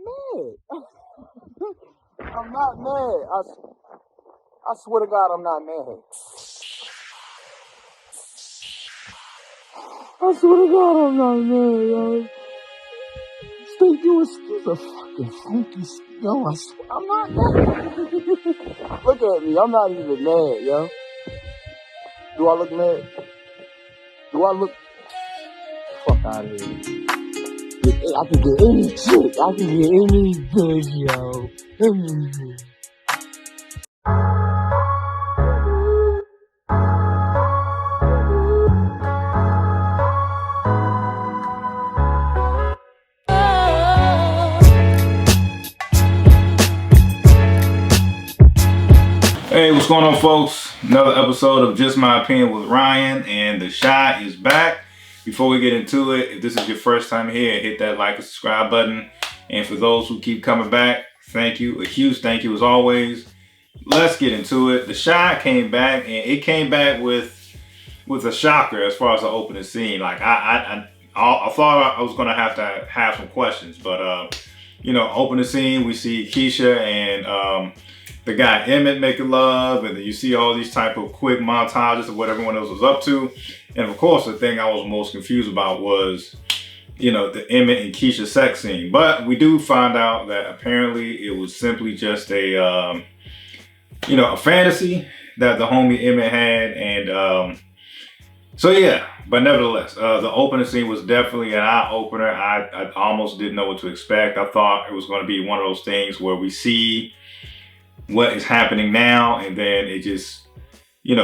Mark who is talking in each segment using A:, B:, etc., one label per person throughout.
A: mad. I'm not mad. I swear to God, I'm not mad. I swear to God, I'm not mad, yo. Think you was a fucking funky, yo. I'm not mad. Look at me. I'm not even mad, yo. Do I look mad? Do I look? Fuck out of here. I can get any shit. I can get anything, yo. Anything.
B: Hey, what's going on, folks? Another episode of Just My Opinion with Ryan, and the Shy is back. Before we get into it, if this is your first time here, hit that like and subscribe button. And for those who keep coming back, thank you. A huge thank you as always. Let's get into it. The Shy came back, and it came back with a shocker as far as the opening scene. Like I thought I was gonna have some questions, but opening scene, we see Keisha and the guy Emmett making love, and then you see all these type of quick montages of what everyone else was up to. And of course, the thing I was most confused about was, the Emmett and Keisha sex scene. But we do find out that apparently it was simply just a fantasy that the homie Emmett had. And so yeah, but nevertheless, the opening scene was definitely an eye opener. I almost didn't know what to expect. I thought it was going to be one of those things where we see what is happening now, and then it just,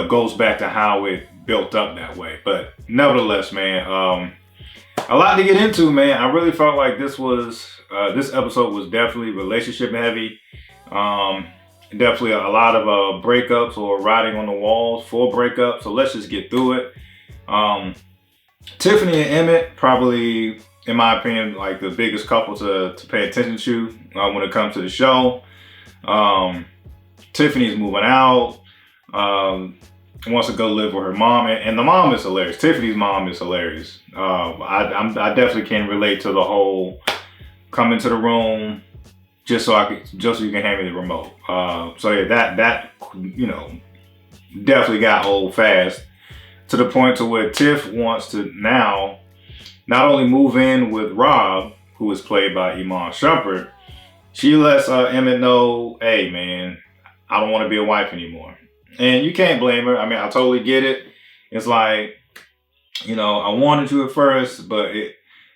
B: goes back to how it built up that way. But nevertheless, man, a lot to get into, man. I really felt like this episode was definitely relationship heavy. Definitely a lot of breakups or writing on the walls for breakups. So let's just get through it. Tiffany and Emmett, probably, in my opinion, like the biggest couple to pay attention to when it comes to the show. Tiffany's moving out, wants to go live with her mom, and the mom is hilarious. Tiffany's mom is hilarious. I definitely can relate to the whole come into the room just so you can hand me the remote. So yeah, that definitely got old fast, to the point to where Tiff wants to now not only move in with Rob, who is played by Imani Shumpert. She lets Emmett know, hey man, I don't want to be a wife anymore. And you can't blame her. I mean, I totally get it. It's like, I wanted you at first, but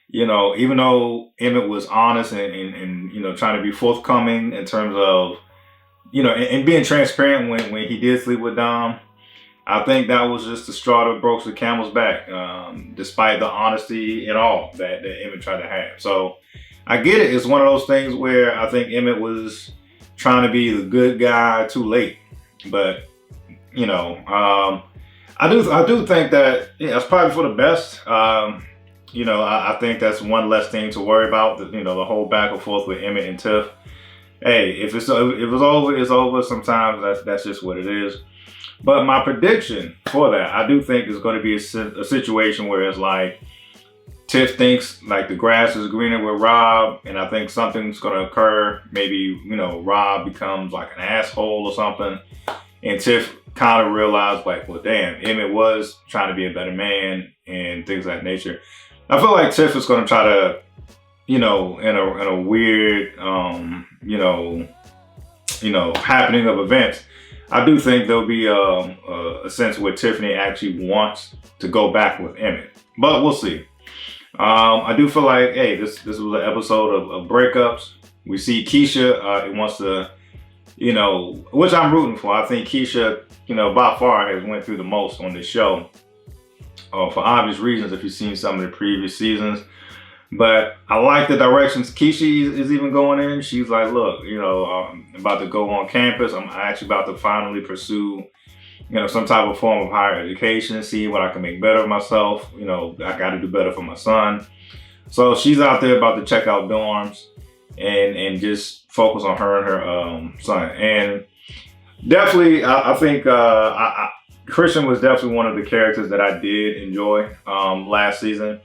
B: even though Emmett was honest and trying to be forthcoming in terms of, and being transparent when he did sleep with Dom, I think that was just the straw that broke the camel's back, despite the honesty and all that Emmett tried to have. So I get it. It's one of those things where I think Emmett was trying to be the good guy too late. But, I do think that it's probably for the best. I think that's one less thing to worry about. The whole back and forth with Emmett and Tiff. Hey, if it's over, it's over. Sometimes that's just what it is. But my prediction for that, I do think is going to be a situation where it's like, Tiff thinks like the grass is greener with Rob, and I think something's going to occur. Maybe, Rob becomes like an asshole or something, and Tiff kind of realized like, well, damn, Emmett was trying to be a better man and things of that nature. I feel like Tiff is going to try to, in a weird, happening of events. I do think there'll be a sense where Tiffany actually wants to go back with Emmett, but we'll see. I do feel like, hey, this was an episode of breakups. We see Keisha wants to, which I'm rooting for. I think Keisha, by far has went through the most on this show, for obvious reasons if you've seen some of the previous seasons. But I like the directions Keisha is even going in. She's like, look, I'm about to go on campus. I'm actually about to finally pursue some type of form of higher education, see what I can make better of myself. I got to do better for my son. So she's out there about to check out dorms and just focus on her and her son. And definitely, I think Christian was definitely one of the characters that I did enjoy last season.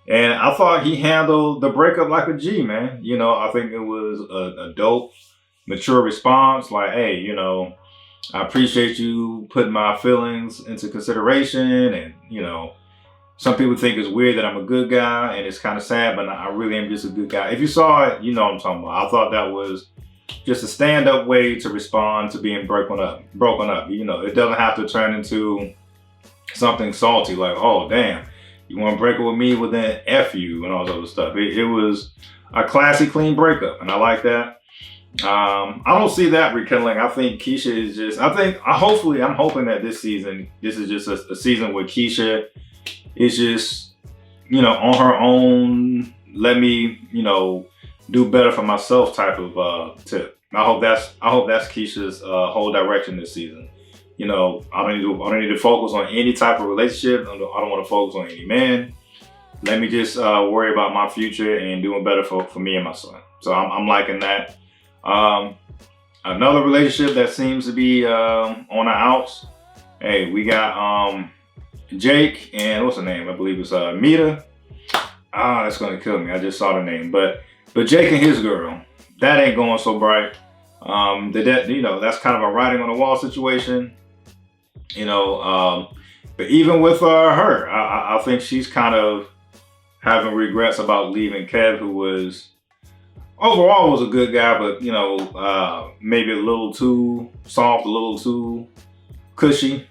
B: And I thought he handled the breakup like a G, man. You know, I think it was a dope, mature response. Like, hey, you know, I appreciate you putting my feelings into consideration. And, you know, some people think it's weird that I'm a good guy, and it's kind of sad, but I really am just a good guy. If you saw it, you know what I'm talking about. I thought that was just a stand-up way to respond to being broken up. You know, it doesn't have to turn into something salty like, oh, damn, you want to break up with me? Well, then F you and all this other stuff. It was a classy, clean breakup, and I like that. I don't see that rekindling. I think Keisha is just, hopefully, I'm hoping that this season, this is just a season where Keisha is just, you know, on her own, let me, you know, do better for myself type of tip. I hope that's Keisha's whole direction this season. You know, I don't need to focus on any type of relationship. I don't want to focus on any man. Let me just worry about my future and doing better for me and my son. So I'm liking that. Another relationship that seems to be on the outs. Hey, we got Jake and what's her name? I believe it's Mita. That's gonna kill me. I just saw the name, but Jake and his girl, that ain't going so bright. You know, that's kind of a writing on the wall situation. You know, but even with her, I think she's kind of having regrets about leaving Kev, who was overall was a good guy, but you know, maybe a little too soft, a little too cushy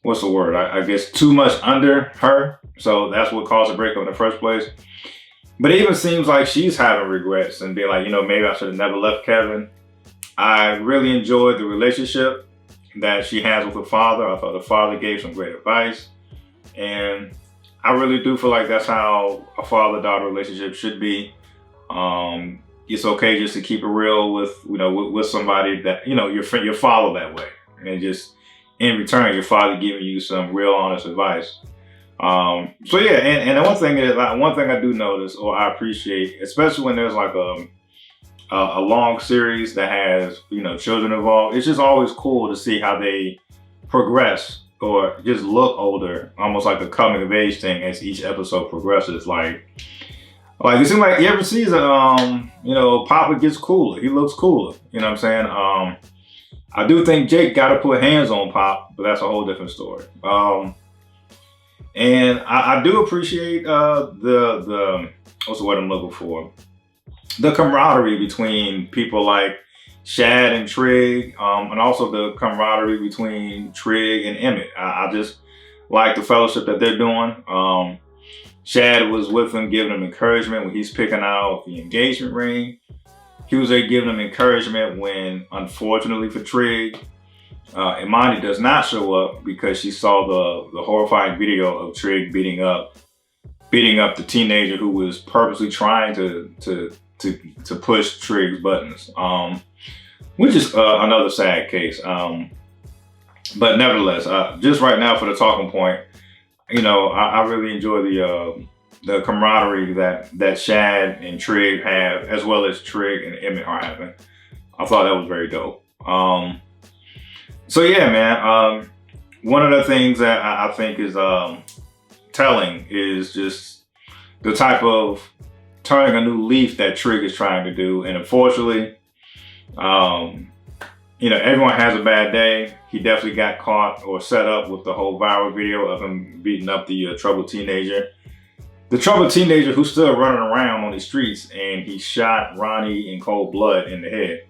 B: what's the word? I guess too much under her. So that's what caused the breakup in the first place. But it even seems like she's having regrets and being like, you know, maybe I should have never left Kevin. I really enjoyed the relationship that she has with her father. I thought the father gave some great advice. And I really do feel like that's how a father-daughter relationship should be. It's okay just to keep it real with, you know, with somebody that, you know, your friend, your father that way. And just in return, your father giving you some real honest advice. So yeah, and the one thing I do notice or I appreciate, especially when there's like a long series that has, you know, children involved, it's just always cool to see how they progress or just look older, almost like a coming of age thing as each episode progresses. Like it seems like every season, you know, Papa gets cooler. He looks cooler. You know what I'm saying? I do think Jake got to put hands on Pop, but that's a whole different story. And I do appreciate the what's the word I'm looking for? The camaraderie between people like Shad and Trig, and also the camaraderie between Trig and Emmett. I just like the fellowship that they're doing. Shad was with him, giving him encouragement when he's picking out the engagement ring. He was there giving him encouragement when, unfortunately for Trig, Imani does not show up because she saw the horrifying video of Trig beating up the teenager who was purposely trying to push Trig's buttons, which is another sad case. But nevertheless, just right now for the talking point, you know, I really enjoy the camaraderie that Shad and Trig have, as well as Trig and Emmett are having. I thought that was very dope. So yeah, man. One of the things that I think is telling is just the type of turning a new leaf that Trig is trying to do, and unfortunately, you know, everyone has a bad day. He definitely got caught or set up with the whole viral video of him beating up the troubled teenager. The troubled teenager who's still running around on the streets, and he shot Ronnie in cold blood in the head.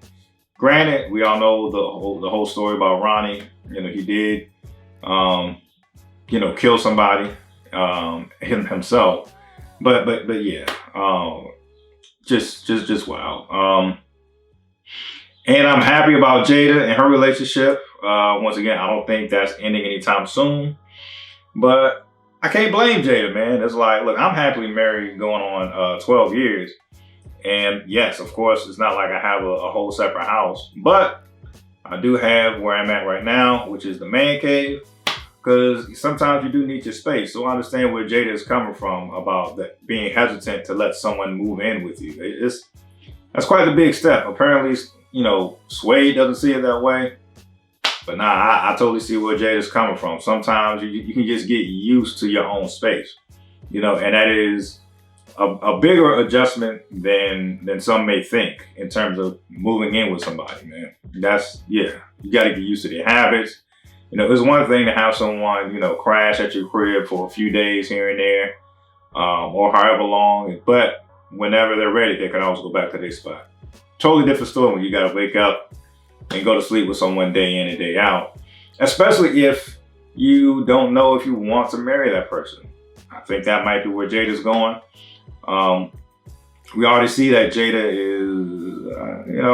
B: Granted, we all know the whole story about Ronnie. You know, he did, you know, kill somebody himself. But yeah, just wow. And I'm happy about Jada and her relationship. Once again, I don't think that's ending anytime soon. But I can't blame Jada, man. It's like, look, I'm happily married going on 12 years. And yes, of course, it's not like I have a whole separate house. But I do have where I'm at right now, which is the man cave. Because sometimes you do need your space. So I understand where Jada is coming from about that, being hesitant to let someone move in with you. That's quite a big step. Apparently, you know, Swade doesn't see it that way. But nah, I totally see where Jada's coming from. Sometimes you can just get used to your own space, and that is a bigger adjustment than some may think in terms of moving in with somebody, man. You got to get used to their habits. It's one thing to have someone, crash at your crib for a few days here and there, or however long, but whenever they're ready, they can always go back to their spot. Totally different story when you got to wake up and go to sleep with someone day in and day out, especially if you don't know if you want to marry that person. I think that might be where Jada's going. We already see that Jada is,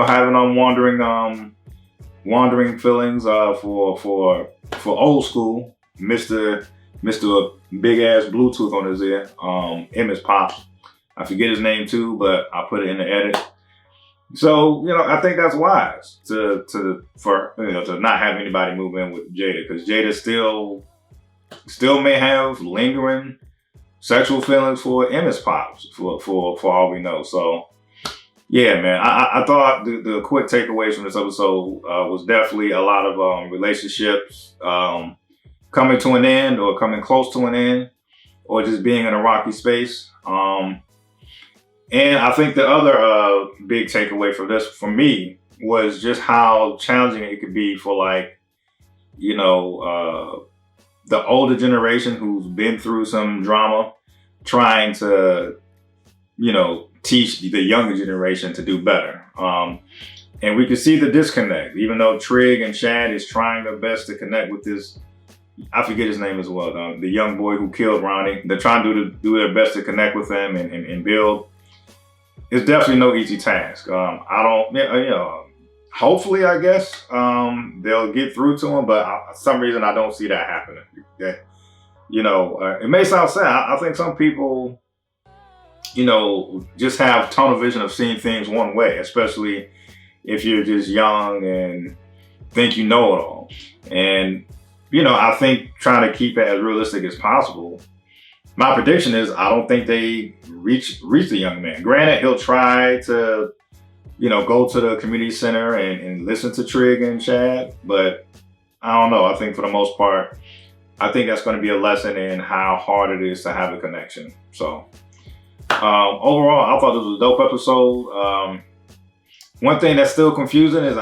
B: having wandering feelings for old school Mr. Big Ass Bluetooth on his ear, Emmett's pops. I forget his name too, but I'll put it in the edit. So, I think that's wise to not have anybody move in with Jada, because Jada still may have lingering sexual feelings for Emmett's pops, for all we know. So, yeah, man, I thought the quick takeaways from this episode was definitely a lot of relationships coming to an end, or coming close to an end, or just being in a rocky space. And I think the other big takeaway from this, for me, was just how challenging it could be for, the older generation who's been through some drama, trying to, teach the younger generation to do better. And we can see the disconnect, even though Trig and Shad is trying their best to connect with this, I forget his name as well, the young boy who killed Ronnie. They're trying to do their best to connect with him and build. It's definitely no easy task. Hopefully, I guess, they'll get through to him, but for some reason, I don't see that happening. It may sound sad. I think some people, just have tunnel vision of seeing things one way, especially if you're just young and think you know it all. And, I think trying to keep it as realistic as possible. My prediction is I don't think they reach the young man. Granted, he'll try to, go to the community center and listen to Trig and Shad, but I don't know. I think for the most part, I think that's going to be a lesson in how hard it is to have a connection. So overall, I thought this was a dope episode. One thing that's still confusing is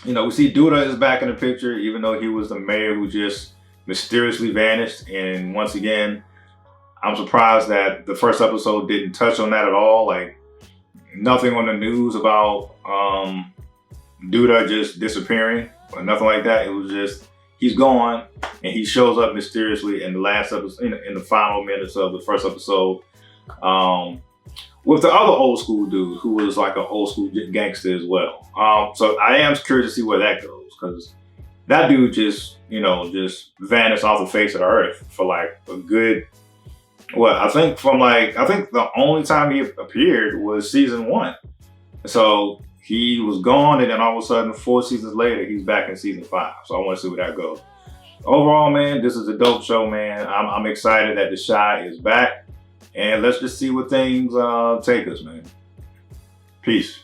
B: we see Duda is back in the picture, even though he was the mayor who just mysteriously vanished. And once again, I'm surprised that the first episode didn't touch on that at all. Like, nothing on the news about Duda just disappearing or nothing like that. It was just, he's gone, and he shows up mysteriously in the last episode, in the final minutes of the first episode, with the other old school dude who was like an old school gangster as well. So I am curious to see where that goes, because that dude just vanished off the face of the earth for like a good, I think the only time he appeared was season 1. So he was gone, and then all of a sudden 4 seasons later, he's back in season 5. So I want to see where that goes. Overall, man, this is a dope show, man. I'm excited that the Chi is back, and let's just see what things take us, man. Peace.